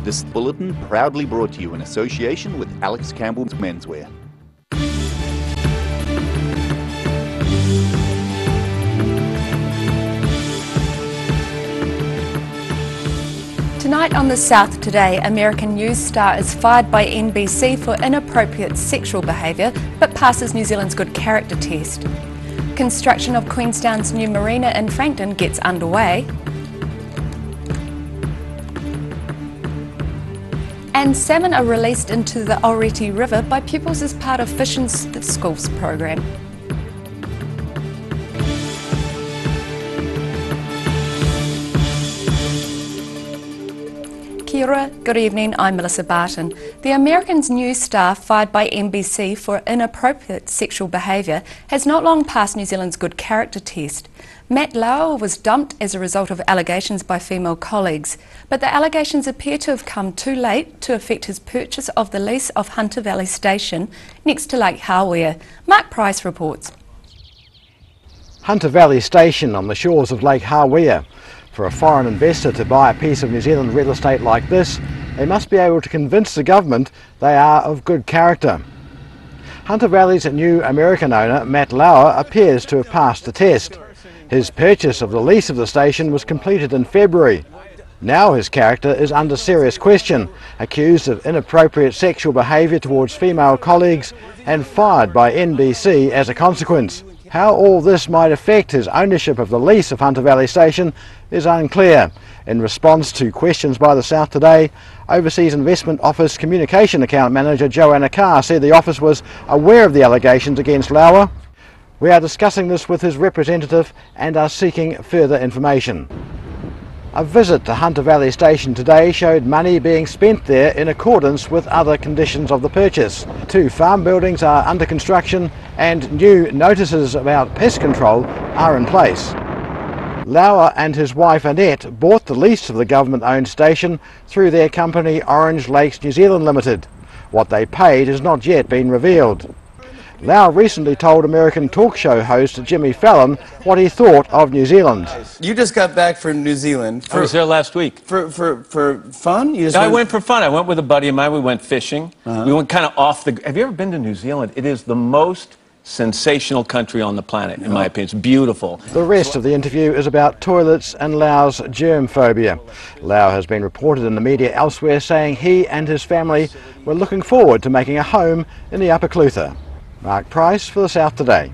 This bulletin proudly brought to you in association with Alex Campbell's Menswear. Tonight on The South Today, American news star is fired by NBC for inappropriate sexual behaviour but passes New Zealand's good character test. Construction of Queenstown's new marina in Frankton gets underway. And salmon are released into the Oreti River by pupils as part of Fishing Schools program. Kia ora, good evening, I'm Melissa Barton. The American's news star fired by NBC for inappropriate sexual behaviour has not long passed New Zealand's good character test. Matt Lauer was dumped as a result of allegations by female colleagues, but the allegations appear to have come too late to affect his purchase of the lease of Hunter Valley Station next to Lake Hawea. Mark Price reports. Hunter Valley Station on the shores of Lake Hawea. For a foreign investor to buy a piece of New Zealand real estate like this, they must be able to convince the government they are of good character. Hunter Valley's new American owner, Matt Lauer, appears to have passed the test. His purchase of the lease of the station was completed in February. Now his character is under serious question, accused of inappropriate sexual behaviour towards female colleagues and fired by NBC as a consequence. How all this might affect his ownership of the lease of Hunter Valley Station is unclear. In response to questions by The South Today, Overseas Investment Office Communication Account Manager Joanna Carr said the office was aware of the allegations against Lauer. We are discussing this with his representative and are seeking further information. A visit to Hunter Valley Station today showed money being spent there in accordance with other conditions of the purchase. 2 farm buildings are under construction and new notices about pest control are in place. Lauer and his wife Annette bought the lease of the government-owned station through their company Orange Lakes New Zealand Limited. What they paid has not yet been revealed. Lauer recently told American talk show host Jimmy Fallon what he thought of New Zealand. You just got back from New Zealand. I was there last week. For fun? I went for fun. I went with a buddy of mine. We went fishing. We went kind of off the... Have you ever been to New Zealand? It is the most sensational country on the planet, in my opinion. It's beautiful. The rest of the interview is about toilets and Lauer's germ phobia. Lauer has been reported in the media elsewhere saying he and his family were looking forward to making a home in the Upper Clutha. Mark Price for The South Today.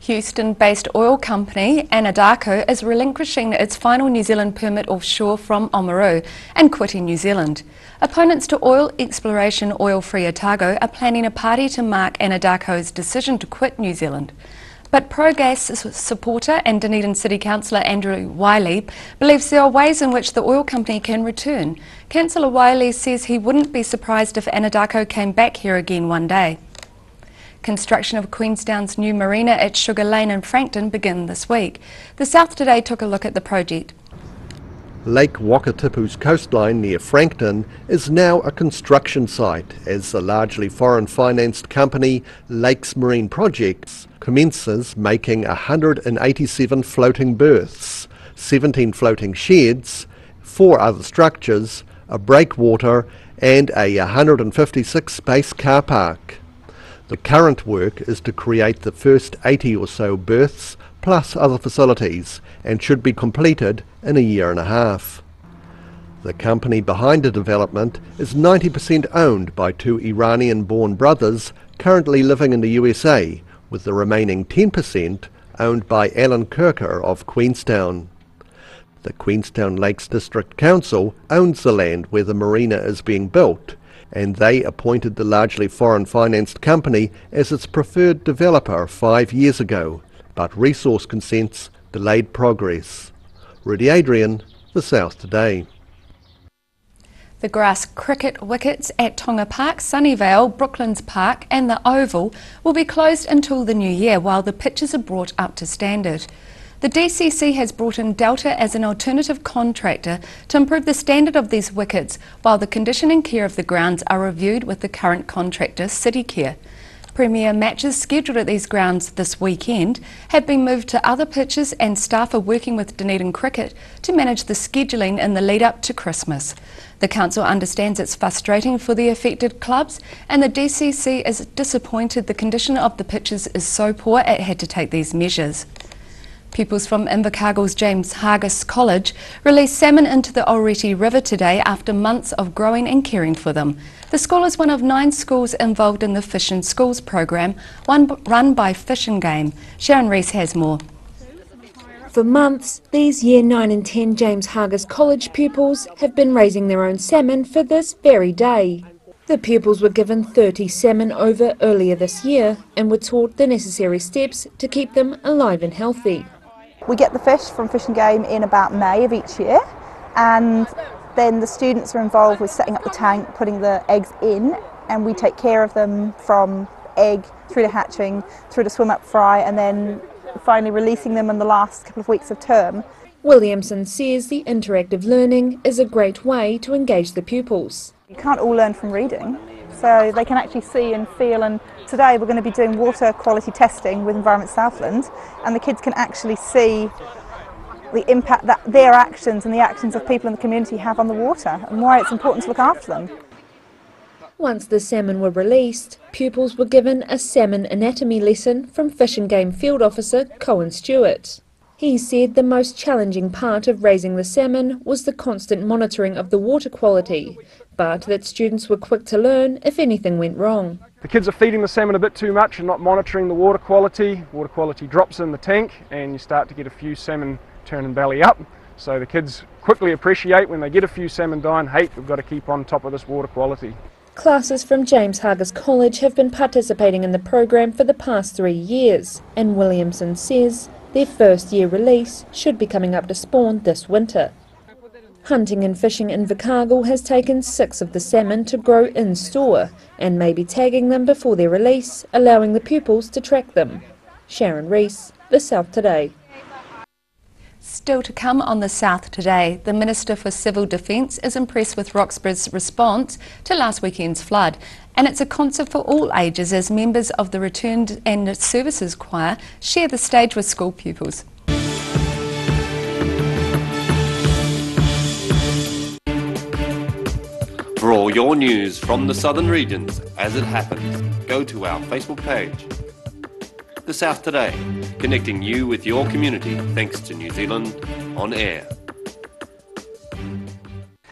Houston-based oil company Anadarko is relinquishing its final New Zealand permit offshore from Oamaru and quitting New Zealand. Opponents to oil exploration Oil-Free Otago are planning a party to mark Anadarko's decision to quit New Zealand. But pro-gas supporter and Dunedin City Councillor Andrew Wiley believes there are ways in which the oil company can return. Councillor Wiley says he wouldn't be surprised if Anadarko came back here again one day. Construction of Queenstown's new marina at Sugar Lane in Frankton began this week. The South Today took a look at the project. Lake Wakatipu's coastline near Frankton is now a construction site as the largely foreign-financed company Lakes Marine Projects commences making 187 floating berths, 17 floating sheds, 4 other structures, a breakwater and a 156 space car park. The current work is to create the first 80 or so berths plus other facilities and should be completed in a year and a half. The company behind the development is 90% owned by 2 Iranian-born brothers currently living in the USA, with the remaining 10% owned by Alan Kirker of Queenstown. The Queenstown Lakes District Council owns the land where the marina is being built, and they appointed the largely foreign-financed company as its preferred developer 5 years ago, but resource consents delayed progress. Rudy Adrian, The South Today. The grass cricket wickets at Tonga Park, Sunnyvale, Brooklands Park and the Oval will be closed until the new year while the pitches are brought up to standard. The DCC has brought in Delta as an alternative contractor to improve the standard of these wickets while the condition and care of the grounds are reviewed with the current contractor, CityCare. Premier matches scheduled at these grounds this weekend have been moved to other pitches, and staff are working with Dunedin Cricket to manage the scheduling in the lead up to Christmas. The council understands it's frustrating for the affected clubs, and the DCC is disappointed the condition of the pitches is so poor it had to take these measures. Pupils from Invercargill's James Hargis College released salmon into the Oreti River today after months of growing and caring for them. The school is one of 9 schools involved in the Fish in Schools program, run by Fish and Game. Sharon Rees has more. For months, these Year 9 and 10 James Hargis College pupils have been raising their own salmon for this very day. The pupils were given 30 salmon over earlier this year and were taught the necessary steps to keep them alive and healthy. We get the fish from Fish and Game in about May of each year, and then the students are involved with setting up the tank, putting the eggs in, and we take care of them from egg through to hatching, through to swim up fry, and then finally releasing them in the last couple of weeks of term. Williamson says the interactive learning is a great way to engage the pupils. You can't all learn from reading, so they can actually see and feel, and today we're going to be doing water quality testing with Environment Southland, and the kids can actually see the impact that their actions and the actions of people in the community have on the water, and why it's important to look after them. Once the salmon were released, pupils were given a salmon anatomy lesson from Fish and Game Field Officer Cohen Stewart. He said the most challenging part of raising the salmon was the constant monitoring of the water quality, but that students were quick to learn if anything went wrong. The kids are feeding the salmon a bit too much and not monitoring the water quality. Water quality drops in the tank and you start to get a few salmon turning belly up. So the kids quickly appreciate when they get a few salmon dying, hey, we've got to keep on top of this water quality. Classes from James Hargis College have been participating in the program for the past 3 years, and Williamson says their first year release should be coming up to spawn this winter. Hunting and Fishing in Invercargill has taken 6 of the salmon to grow in store and may be tagging them before their release, allowing the pupils to track them. Sharon Rees, The South Today. Still to come on The South Today, the Minister for Civil Defence is impressed with Roxburgh's response to last weekend's flood. And it's a concert for all ages as members of the Returned and Services Choir share the stage with school pupils. For all your news from the southern regions as it happens, go to our Facebook page. The South Today, connecting you with your community thanks to New Zealand On Air.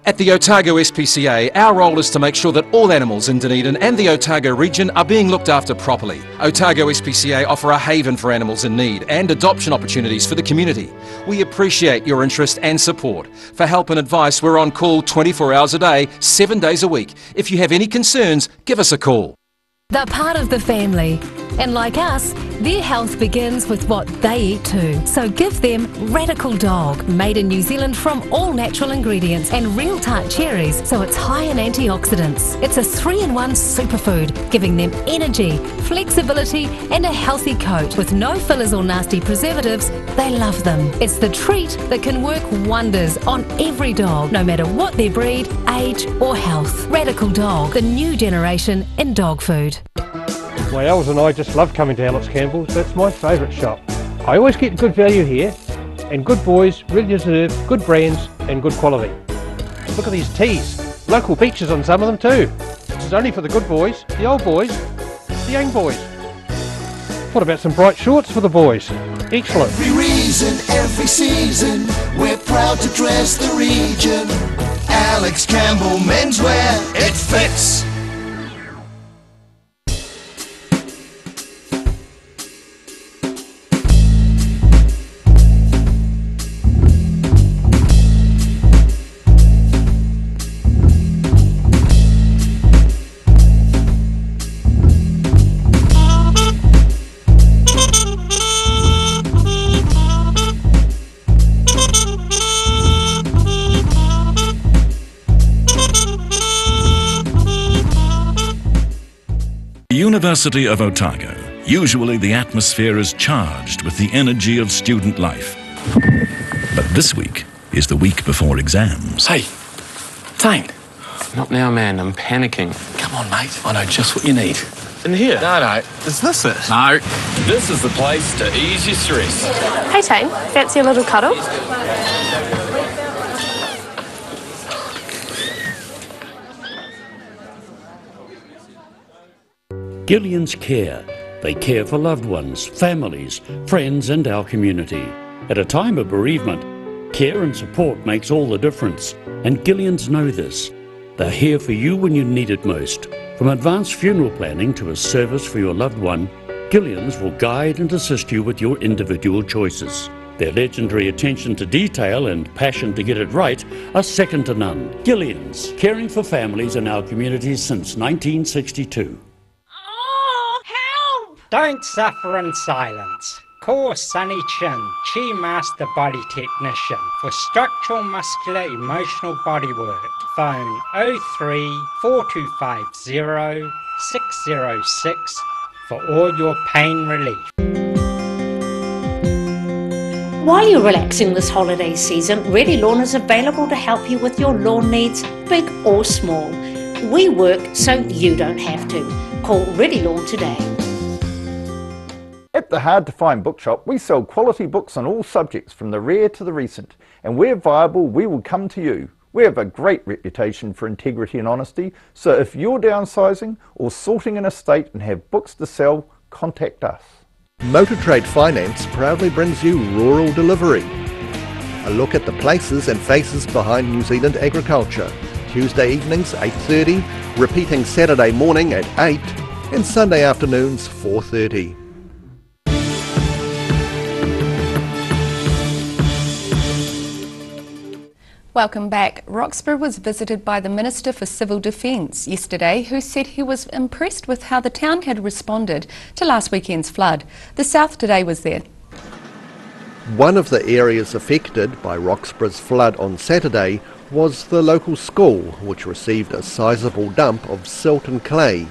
At the Otago SPCA, our role is to make sure that all animals in Dunedin and the Otago region are being looked after properly. Otago SPCA offer a haven for animals in need and adoption opportunities for the community. We appreciate your interest and support. For help and advice, we're on call 24 hours a day, 7 days a week. If you have any concerns, give us a call. They're part of the family, and like us, their health begins with what they eat too. So give them Radical Dog, made in New Zealand from all natural ingredients and real tart cherries, so it's high in antioxidants. It's a 3-in-1 superfood, giving them energy, flexibility and a healthy coat. With no fillers or nasty preservatives, they love them. It's the treat that can work wonders on every dog, no matter what their breed, age or health. Radical Dog, the new generation in dog food. My elves and I just love coming to Alex Campbell's. That's my favourite shop. I always get good value here, and good boys really deserve good brands and good quality. Look at these tees. Local beaches on some of them too. This is only for the good boys, the old boys, the young boys. What about some bright shorts for the boys? Excellent. Every reason, every season, we're proud to dress the region. Alex Campbell menswear, it fits. University of Otago. Usually the atmosphere is charged with the energy of student life. But this week is the week before exams. Hey, Tane. Not now, man. I'm panicking. Come on, mate. I know just what you need. In here? No. Is this it? No. This is the place to ease your stress. Hey, Tane, fancy a little cuddle? Gillian's Care. They care for loved ones, families, friends and our community. At a time of bereavement, care and support makes all the difference, and Gillian's know this. They're here for you when you need it most. From advanced funeral planning to a service for your loved one, Gillian's will guide and assist you with your individual choices. Their legendary attention to detail and passion to get it right are second to none. Gillian's, caring for families in our communities since 1962. Don't suffer in silence. Call Sunny Chin, Chi Master Body Technician, for structural, muscular, emotional bodywork. Phone 03 4250 606 for all your pain relief. While you're relaxing this holiday season, Ready Lawn is available to help you with your lawn needs, big or small. We work so you don't have to. Call Ready Lawn today. At the Hard to Find Bookshop, we sell quality books on all subjects from the rare to the recent, and where viable, we will come to you. We have a great reputation for integrity and honesty, so if you're downsizing or sorting an estate and have books to sell, contact us. Motor Trade Finance proudly brings you Rural Delivery. A look at the places and faces behind New Zealand agriculture. Tuesday evenings 8:30, repeating Saturday morning at 8 and Sunday afternoons 4:30. Welcome back. Roxburgh was visited by the Minister for Civil Defence yesterday, who said he was impressed with how the town had responded to last weekend's flood. The South Today was there. One of the areas affected by Roxburgh's flood on Saturday was the local school, which received a sizable dump of silt and clay.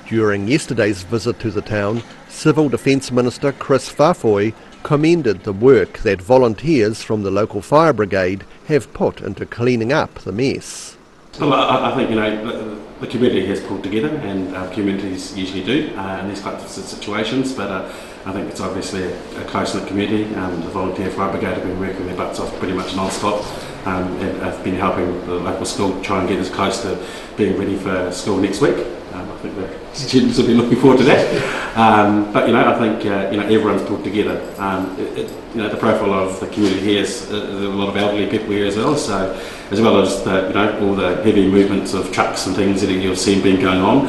During yesterday's visit to the town, Civil Defence Minister Chris Fafoy commended the work that volunteers from the local fire brigade have put into cleaning up the mess. Well, I think, the community has pulled together, and our communities usually do in these types of situations, but I think it's obviously a close-knit community. The volunteer fire brigade have been working their butts off pretty much non-stop, and have been helping the local school try and get as close to being ready for school next week. I think the students will be looking forward to that. But I think everyone's pulled together. The profile of the community here is there's a lot of elderly people here as well. So as well as all the heavy movements of trucks and things that you've seen been going on,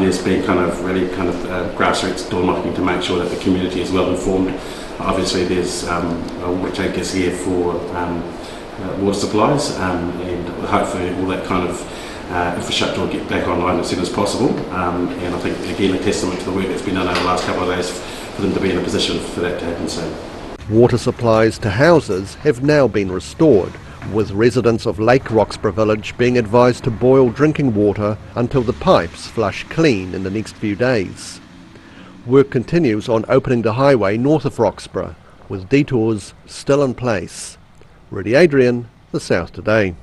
there's been really grassroots door knocking to make sure that the community is well informed. Obviously, there's which anchors here for water supplies, and hopefully all that kind of infrastructure will get back online as soon as possible, and I think again a testament to the work that's been done over the last couple of days for them to be in a position for that to happen soon. Water supplies to houses have now been restored, with residents of Lake Roxburgh Village being advised to boil drinking water until the pipes flush clean in the next few days. Work continues on opening the highway north of Roxburgh, with detours still in place. Rudy Adrian, The South Today.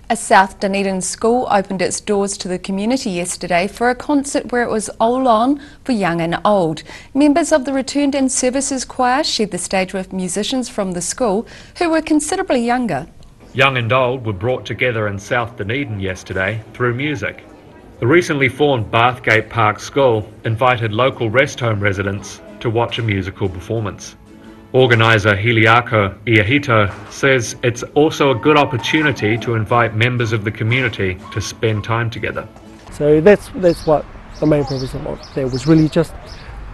A South Dunedin school opened its doors to the community yesterday for a concert where it was all on for young and old. Members of the Returned and Services Choir shared the stage with musicians from the school who were considerably younger. Young and old were brought together in South Dunedin yesterday through music. The recently formed Bathgate Park School invited local rest home residents to watch a musical performance. Organiser Heliako Iahito says it's also a good opportunity to invite members of the community to spend time together. So that's what the main purpose of that was, really just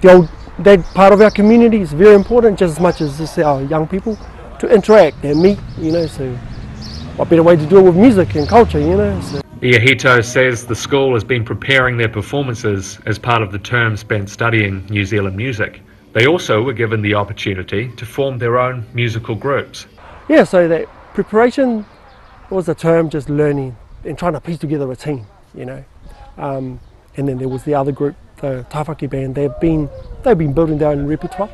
that part of our community is very important, just as much as just our young people, to interact and meet, so what better way to do it with music and culture, So. Iahito says the school has been preparing their performances as part of the term spent studying New Zealand music. They also were given the opportunity to form their own musical groups. Yeah, so that preparation was a term just learning and trying to piece together a team, And then there was the other group, the Tawhaki Band. They've been building their own repertoire,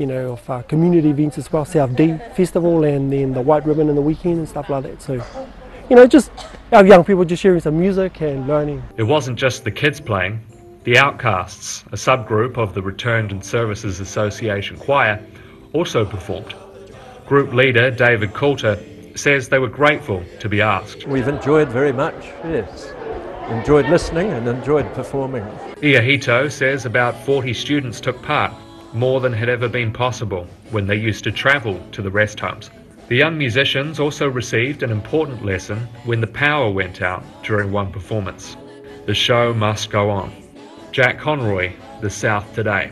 of community events as well, South D Festival, and then the White Ribbon in the weekend and stuff like that. So, just our young people just sharing some music and learning. It wasn't just the kids playing. The Outcasts, a subgroup of the Returned and Services Association Choir, also performed. Group leader David Coulter says they were grateful to be asked. We've enjoyed very much, yes. Enjoyed listening and enjoyed performing. Iahito says about 40 students took part, more than had ever been possible when they used to travel to the rest homes. The young musicians also received an important lesson when the power went out during one performance. The show must go on. Jack Conroy, The South Today.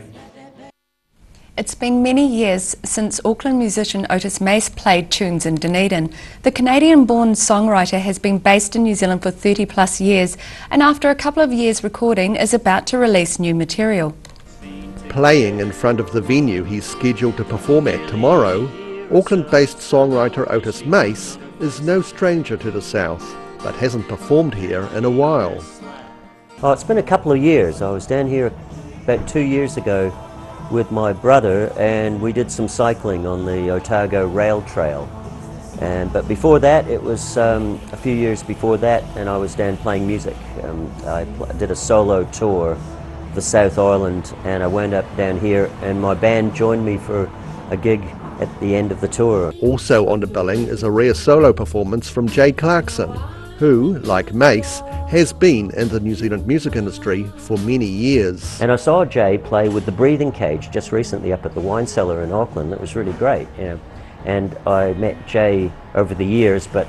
It's been many years since Auckland musician Otis Mace played tunes in Dunedin. The Canadian-born songwriter has been based in New Zealand for 30 plus years and after a couple of years recording is about to release new material. Playing in front of the venue he's scheduled to perform at tomorrow, Auckland-based songwriter Otis Mace is no stranger to the South, but hasn't performed here in a while. Oh, it's been a couple of years. I was down here about 2 years ago with my brother and we did some cycling on the Otago Rail Trail. But before that, it was a few years before that, and I was down playing music. I did a solo tour of the South Island and I wound up down here and my band joined me for a gig at the end of the tour. Also on the billing is a rare solo performance from Jay Clarkson, who, like Mace, has been in the New Zealand music industry for many years. And I saw Jay play with the Breathing Cage just recently up at the Wine Cellar in Auckland. It was really great, you know. And I met Jay over the years, but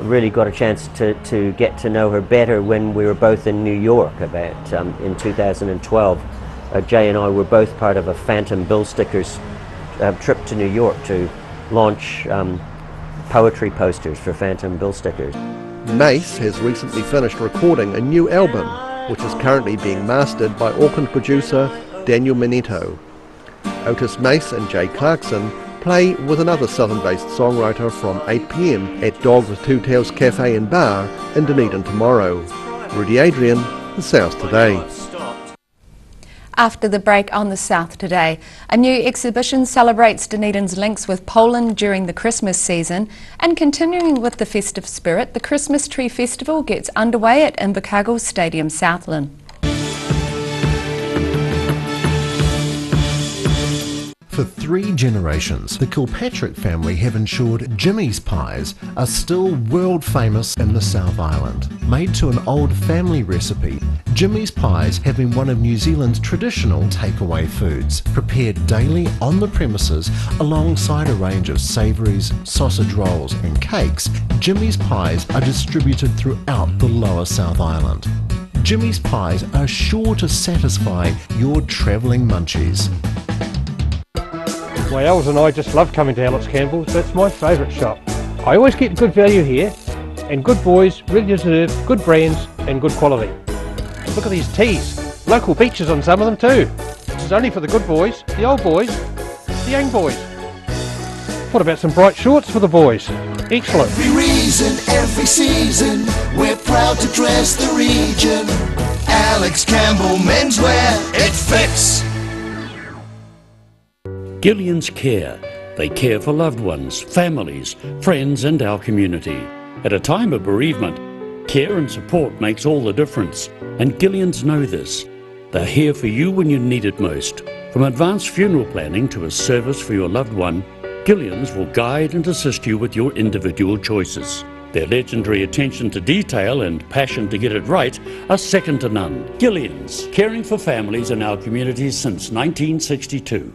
really got a chance to get to know her better when we were both in New York about in 2012. Jay and I were both part of a Phantom Bill Stickers trip to New York to launch poetry posters for Phantom Bill Stickers. Mace has recently finished recording a new album, which is currently being mastered by Auckland producer Daniel Minetto. Otis Mace and Jay Clarkson play with another southern-based songwriter from 8 p.m. at Dog with Two Tails Cafe and Bar in Dunedin tomorrow. Rudy Adrian, The South Today. After the break on The South Today, a new exhibition celebrates Dunedin's links with Poland during the Christmas season, and continuing with the festive spirit, the Christmas Tree Festival gets underway at Invercargill Stadium Southland. For 3 generations, the Kilpatrick family have ensured Jimmy's pies are still world famous in the South Island. Made to an old family recipe, Jimmy's pies have been one of New Zealand's traditional takeaway foods, prepared daily on the premises alongside a range of savouries, sausage rolls and cakes. Jimmy's pies are distributed throughout the lower South Island. Jimmy's pies are sure to satisfy your travelling munchies. My Els and I just love coming to Alex Campbell's. That's my favourite shop. I always get good value here, and good boys really deserve good brands and good quality. Look at these tees. Local beaches on some of them too. This is only for the good boys, the old boys, the young boys. What about some bright shorts for the boys? Excellent. Every reason, every season, we're proud to dress the region. Alex Campbell Menswear, it fits. Gillian's Care. They care for loved ones, families, friends and our community. At a time of bereavement, care and support makes all the difference, and Gillians know this. They're here for you when you need it most. From advanced funeral planning to a service for your loved one, Gillians will guide and assist you with your individual choices. Their legendary attention to detail and passion to get it right are second to none. Gillians, caring for families in our communities since 1962.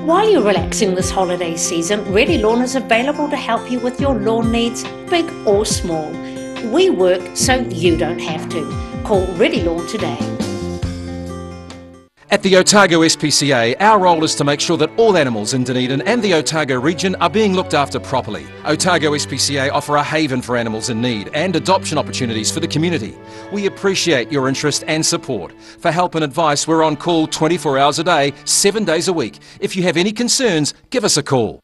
While you're relaxing this holiday season, Ready Lawn is available to help you with your lawn needs, big or small. We work so you don't have to. Call Ready Lawn today. At the Otago SPCA, our role is to make sure that all animals in Dunedin and the Otago region are being looked after properly. Otago SPCA offer a haven for animals in need and adoption opportunities for the community. We appreciate your interest and support. For help and advice, we're on call 24 hours a day, 7 days a week. If you have any concerns, give us a call.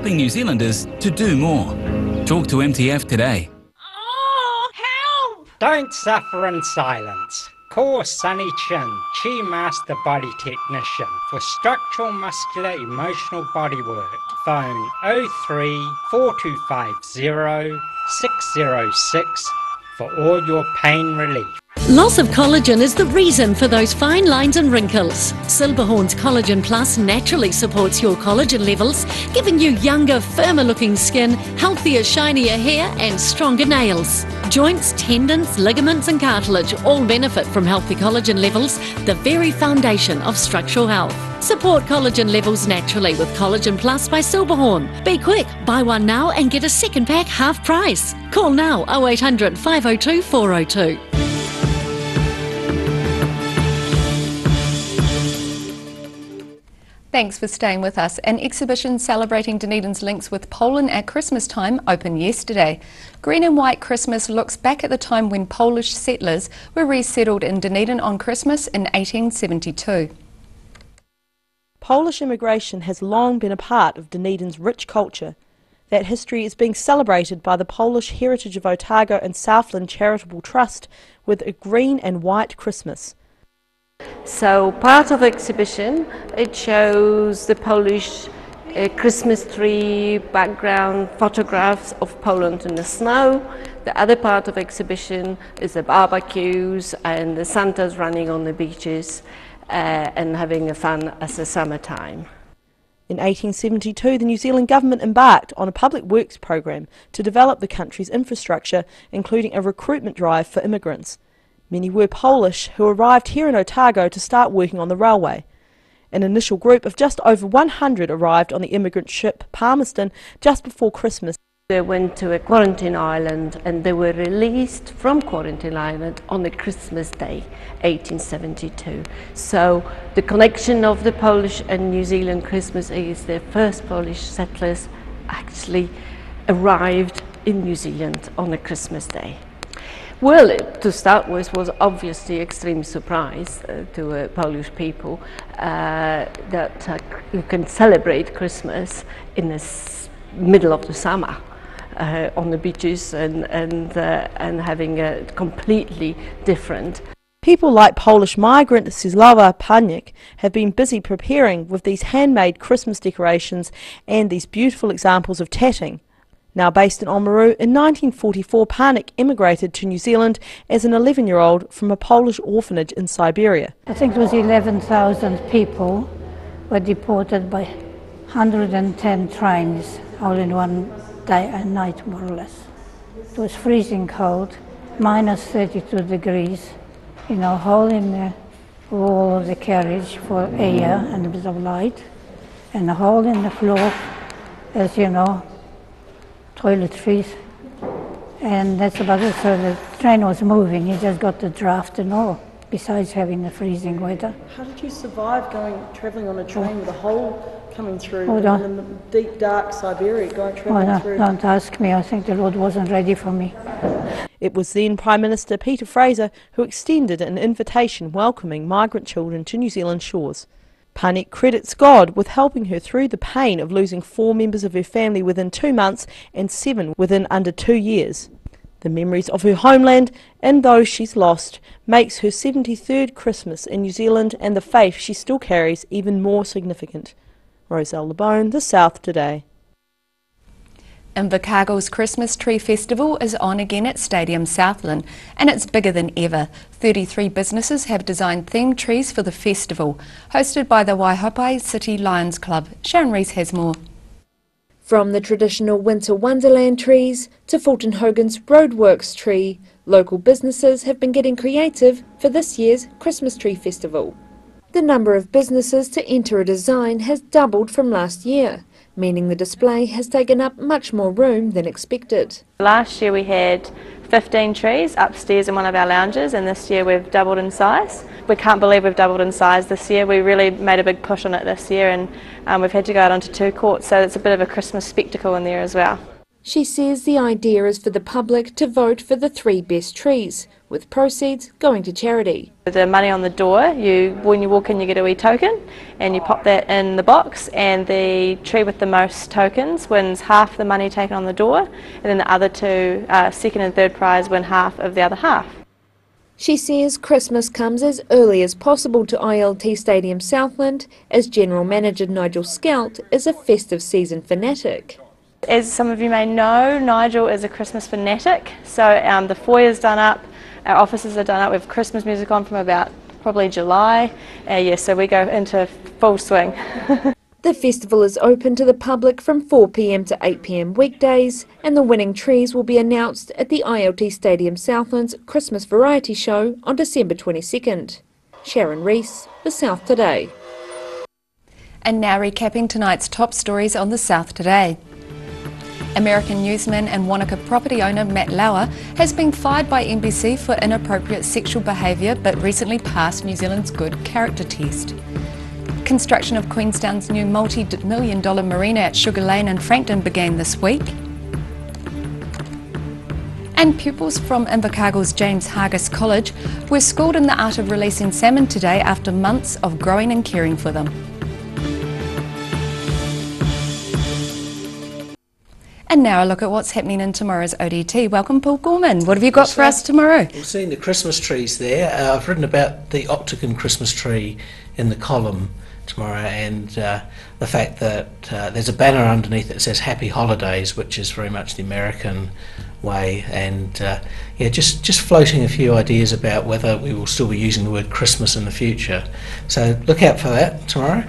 helping New Zealanders to do more. Talk to MTF today. Don't suffer in silence. Call Sunny Chin, Chi Master Body Technician, for structural, muscular, emotional bodywork. Phone 03 4250 606 for all your pain relief. Loss of collagen is the reason for those fine lines and wrinkles. Silberhorn's Collagen Plus naturally supports your collagen levels, giving you younger, firmer looking skin, healthier, shinier hair and stronger nails. Joints, tendons, ligaments and cartilage all benefit from healthy collagen levels, the very foundation of structural health. Support collagen levels naturally with Collagen Plus by Silberhorn. Be quick, buy one now and get a second pack half price. Call now 0800 502 402. Thanks for staying with us. An exhibition celebrating Dunedin's links with Poland at Christmas time opened yesterday. Green and White Christmas looks back at the time when Polish settlers were resettled in Dunedin on Christmas in 1872. Polish immigration has long been a part of Dunedin's rich culture. That history is being celebrated by the Polish Heritage of Otago and Southland Charitable Trust with a Green and White Christmas. So part of the exhibition, it shows the Polish Christmas tree background photographs of Poland in the snow. The other part of the exhibition is the barbecues and the Santas running on the beaches and having fun as the summertime. In 1872, the New Zealand government embarked on a public works program to develop the country's infrastructure, including a recruitment drive for immigrants. Many were Polish who arrived here in Otago to start working on the railway. An initial group of just over 100 arrived on the immigrant ship Palmerston just before Christmas. They went to a quarantine island and they were released from quarantine island on the Christmas Day, 1872. So the connection of the Polish and New Zealand Christmas is the first Polish settlers actually arrived in New Zealand on a Christmas Day. Well, to start with, was obviously extreme surprise to Polish people that you can celebrate Christmas in the middle of the summer on the beaches and having a completely different. People like Polish migrant Czesława Paniak have been busy preparing with these handmade Christmas decorations and these beautiful examples of tatting. Now based in Oamaru, in 1944 Paniak immigrated to New Zealand as an 11-year-old from a Polish orphanage in Siberia. I think it was 11,000 people were deported by 110 trains all in one day and night more or less. It was freezing cold, minus 32 degrees, you know, hole in the wall of the carriage for air and a bit of light, and a hole in the floor, as you know, toiletries, and that's about it. So the train was moving, you just got the draft and all, besides having the freezing weather. How did you survive travelling on a train with a hole coming through in the deep dark Siberia, travelling through? Don't ask me, I think the road wasn't ready for me. It was then Prime Minister Peter Fraser who extended an invitation welcoming migrant children to New Zealand shores. Paniak credits God with helping her through the pain of losing 4 members of her family within 2 months and 7 within under 2 years. The memories of her homeland and those she's lost makes her 73rd Christmas in New Zealand and the faith she still carries even more significant. Roselle LeBone, The South Today. Invercargill's Christmas Tree Festival is on again at Stadium Southland, and it's bigger than ever. 33 businesses have designed themed trees for the festival, hosted by the Waihopai City Lions Club. Sharon Rees has more. From the traditional winter wonderland trees to Fulton Hogan's Roadworks tree, local businesses have been getting creative for this year's Christmas Tree Festival. The number of businesses to enter a design has doubled from last year, meaning the display has taken up much more room than expected. Last year we had 15 trees upstairs in one of our lounges, and this year we've doubled in size. We can't believe we've doubled in size this year. We really made a big push on it this year, and we've had to go out onto 2 courts, so it's a bit of a Christmas spectacle in there as well. She says the idea is for the public to vote for the 3 best trees, with proceeds going to charity. The money on the door, when you walk in you get a wee token and you pop that in the box, and the tree with the most tokens wins half the money taken on the door, and then the other 2, second and third prize, win half of the other half. She says Christmas comes as early as possible to ILT Stadium Southland, as General Manager Nigel Scout is a festive season fanatic. As some of you may know, Nigel is a Christmas fanatic, so the foyer's done up, our offices are done up, we have Christmas music on from about probably July, so we go into full swing. The festival is open to the public from 4 p.m. to 8 p.m. weekdays, and the winning trees will be announced at the ILT Stadium Southland's Christmas Variety Show on December 22nd. Sharon Rees, The South Today. And now recapping tonight's top stories on The South Today. American newsman and Wanaka property owner Matt Lauer has been fired by NBC for inappropriate sexual behaviour but recently passed New Zealand's good character test. Construction of Queenstown's new multi-million-dollar marina at Sugar Lane in Frankton began this week. And pupils from Invercargill's James Hargis College were schooled in the art of releasing salmon today after months of growing and caring for them. And now a look at what's happening in tomorrow's ODT. Welcome, Paul Gorman. What have you got for us tomorrow? We've seen the Christmas trees there. I've written about the Octagon Christmas tree in the column tomorrow, and the fact that there's a banner underneath that says Happy Holidays, which is very much the American way, and just floating a few ideas about whether we will still be using the word Christmas in the future. So look out for that tomorrow.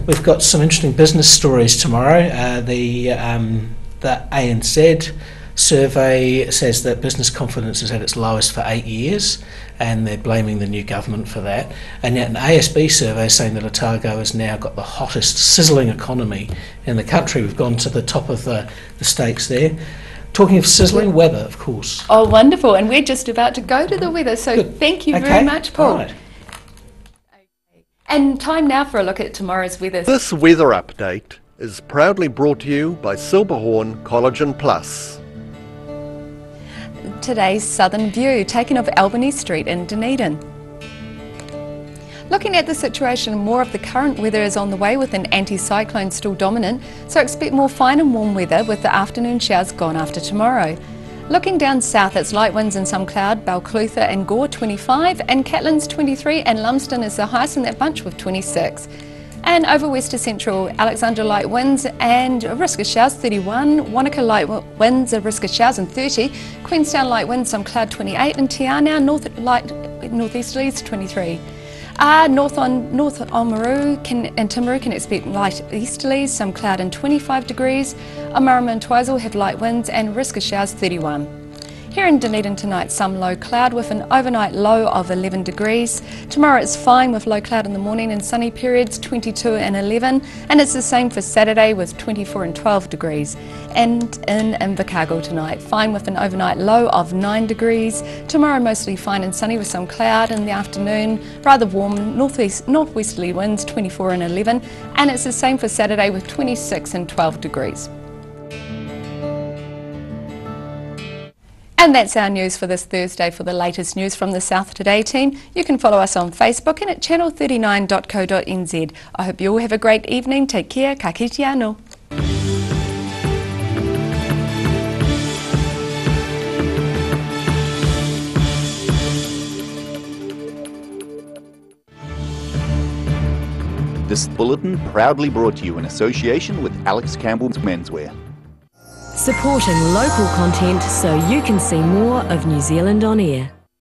We've got some interesting business stories tomorrow. The ANZ survey says that business confidence is at its lowest for 8 years, and they're blaming the new government for that. And yet an ASB survey saying that Otago has now got the hottest, sizzling economy in the country. We've gone to the top of the stakes there. Talking of sizzling, weather, of course. Oh, wonderful. And we're just about to go to the weather, so good. Thank you very much, Paul. Right. And time now for a look at tomorrow's weather. This weather update is proudly brought to you by Silberhorn Collagen Plus. Today's southern view, taken of Albany Street in Dunedin. Looking at the situation, more of the current weather is on the way with an anticyclone still dominant, so expect more fine and warm weather with the afternoon showers gone after tomorrow. Looking down south, it's light winds and some cloud, Balclutha and Gore 25, and Catlins 23, and Lumsden is the highest in that bunch with 26. And over west to central, Alexandra light winds and a risk of showers 31, Wanaka light winds, a risk of showers and 30, Queenstown light winds, some cloud 28, and Te Anau northeasterlies 23. North Oamaru and Timaru can expect light easterlies, some cloud and 25 degrees. Omarama and Twizel have light winds and risk of showers 31. Here in Dunedin tonight, some low cloud with an overnight low of 11 degrees. Tomorrow it's fine with low cloud in the morning and sunny periods 22 and 11, and it's the same for Saturday with 24 and 12 degrees. And in Invercargill tonight, fine with an overnight low of 9 degrees. Tomorrow mostly fine and sunny with some cloud in the afternoon, rather warm northwesterly winds 24 and 11, and it's the same for Saturday with 26 and 12 degrees. And that's our news for this Thursday. For the latest news from the South Today team, you can follow us on Facebook and at channel39.co.nz. I hope you all have a great evening. Take care. Ka kite anō. This bulletin proudly brought to you in association with Alex Campbell's Menswear. Supporting local content so you can see more of New Zealand on air.